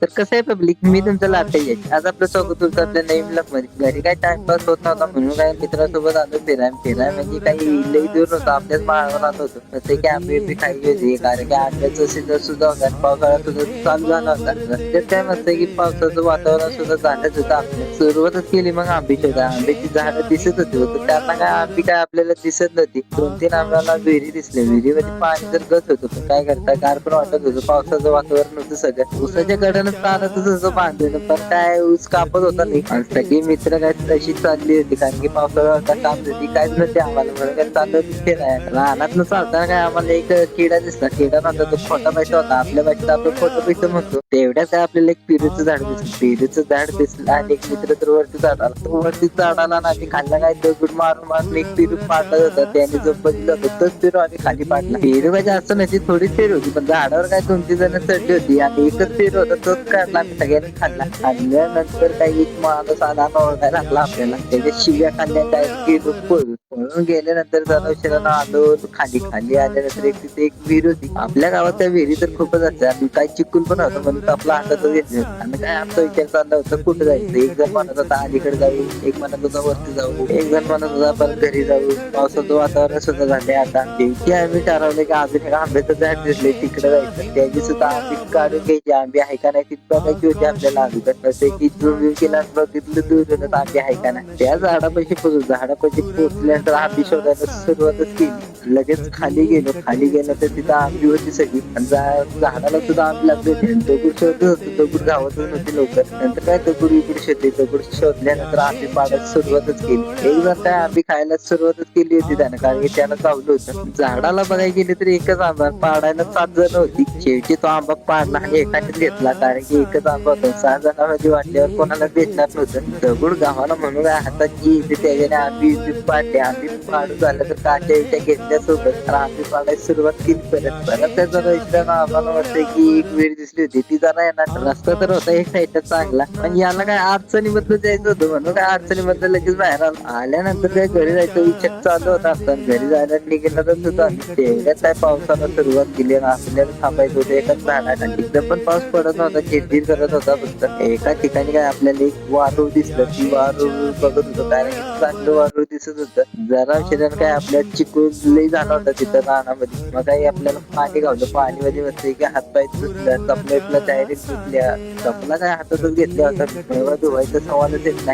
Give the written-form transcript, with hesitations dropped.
तर कसं आहे पब्लिक, मी तुमचं लाटे आहे. आज आपलं स्वागत होतं आपल्या नवीन ब्लॉग मध्ये. घरी काय टाइमपास होत नव्हता म्हणून काय मित्रासोबत आलो फिराय म्हणजे काही लई दूर नव्हतं, आपल्याच माळावर राहत होतो. तसे की आंबे बी खायची होती, कारण की आंब्याचं सीझन सुद्धा होता आणि पावसाळा सुद्धा चालू झाला होता. रस्त्यात काय मस्त की पावसाचं वातावरण सुद्धा झालंच होतं. आपल्या सुरुवातच केली मग आंबे शोधा. आंब्याची झाडं दिसत होती, त्यांना काय आंबी काय आपल्याला दिसत नव्हती. 2-3 आंब्याला विहिरी दिसली, विहिरीमध्ये पाणी तर गत होतं, पण काय करता, गार पण वाटत होतं. पावसाचं वातावरण होतं सगळं. उसाच्या कडेनं चालतच होतं बांधलेलं, पण काय ऊस कापत होता नाही. आणि सगळी मित्र काय तशी चालली होती, कारण की पावसाळा होता, काम होती काहीच नव्हते आम्हाला, म्हणून काय चाललं होती फिरायला. रानातनं चालताना काय आम्हाला एक किडा दिसला. किडा नव्हता, तो खोटा पैसा होता. आपल्या भाषेत आपण खोटं पैसे म्हणतो. तेवढ्यात काय आपल्याला एक पेरूचं झाड दिसलं. पेरूचं झाड दिसलं आणि एक मित्र तर वरती झाडाला, तो वरती झाडाला ना आम्ही खाल्ला. काय दगड मारून मारून एक पेरू पाडला होता, त्याने जो बदलला होता तोच पेरू आम्ही खाली पाडला. पेरू काय जास्त नाही, थोडी पेरू होती, पण झाडावर काय 2-3 जण चढली होती आणि एकच पेरू होता, तोच काढला आम्ही सगळ्यांनी खाल्ला. खाल्ल्यानंतर काही एक माणूस आला ओरडायला लागला आपल्याला, त्याच्या शिव्या खाल्ल्या. काय गेलो पळून गेल्यानंतर जरा उशिरानं आलो खाली. खाली आल्यानंतर एक तिथे एक विहीर होती. आपल्या गावात त्या विहिरी तर खूपच असतात आणि काही चिकून पण होतं, म्हणून आपला हातात घेतलं आणि काय आमचा विचार चालला होता कुठं जायचं. एक जण म्हणत होता अलीकडे जाऊ, एक म्हणत होता वरती जाऊ, एक जण म्हणत होता परत घरी जाऊ. पावसाचं वातावरण सुद्धा झाले आता. शेवटी आम्ही ठरवलं की अजून एक आंब्याचं झाड दिसले तिकडे जायचं, त्याची सुद्धा आंबी काढून घ्यायची. आंबी आहे का नाही ती बघायची होती आपल्याला अगोदर. असे की झूम केला बघितलं दूर आंबी आहे का नाही. त्या झाडापाशी पोहोचलो. झाडापाशी पोहोचल्यानंतर आंबी शोधायला सुरुवातच केली. लगेच खाली गेलो. खाली गेल्यानंतर तिथं आंबी होती सगळी, झाडाला सुद्धा आंबी लागली होती. दगड शोधत होतो, दगड गावातच नव्हती लवकर. नंतर काय दगड इकडे शोधले. दगड शोधल्यानंतर आंबी पाडायला सुरुवातच केली. एक जण काय आंबी खायला सुरुवातच केली होती त्यानं, कारण की त्यानं चावलं होतं. झाडाला बघायला गेले तरी एकच आंबा, पाडायला 7 जण होती. शेवटी तो आंबा पाडला आणि एकानेच घेतला, कारण की एकच आंबा होता. 6 जणांमध्ये वाटल्यावर कोणाला भेटणार नव्हतं. दगड गावाला म्हणून काय हातात जी येते त्याच्याने आंबी पाडली. आंबी पाडून झालं तर काच्या इच्या घेतल्या सोबत आंबी पाडायला सुरुवात केली. परत त्याचा रस्त्यानं आम्हाला वाटतं की एक विहीर दिसली होती, ती जरा येणार. रस्ता तर होता एक साईडला चांगला, पण याला काय अडचणीमधलं जायचं होतं, म्हणून काय अडचणीमधलं लगेच बाहेर आलो. आल्यानंतर काय घरी जायचं विचार चालू होता असताना घरी जायला निघेलच होता. तेवढ्यात काय पावसाला सुरुवात केली आणि आपल्याला थांबायचं होतं एकाच झाडाला. तिथं पण पाऊस पडत नव्हता, चिडचिड करत होता फक्त. एका ठिकाणी काय आपल्याला एक वारूळ दिसलं. ती वारूळ बघत होतो, कारण की चांगलं वारूळ दिसत होतं. जरा उशिरानं काय आपल्या चिकून लई झाला होता तिथं रानामध्ये. मग काही आपल्याला पाणी गावलं. पाणी मध्ये बसले की हातपाय धुतल्या, चपला डायरेक्ट धुतल्या. चपला काय हातातच घेतल्या होता, तेव्हा धुवायचा सवालच येत नाही.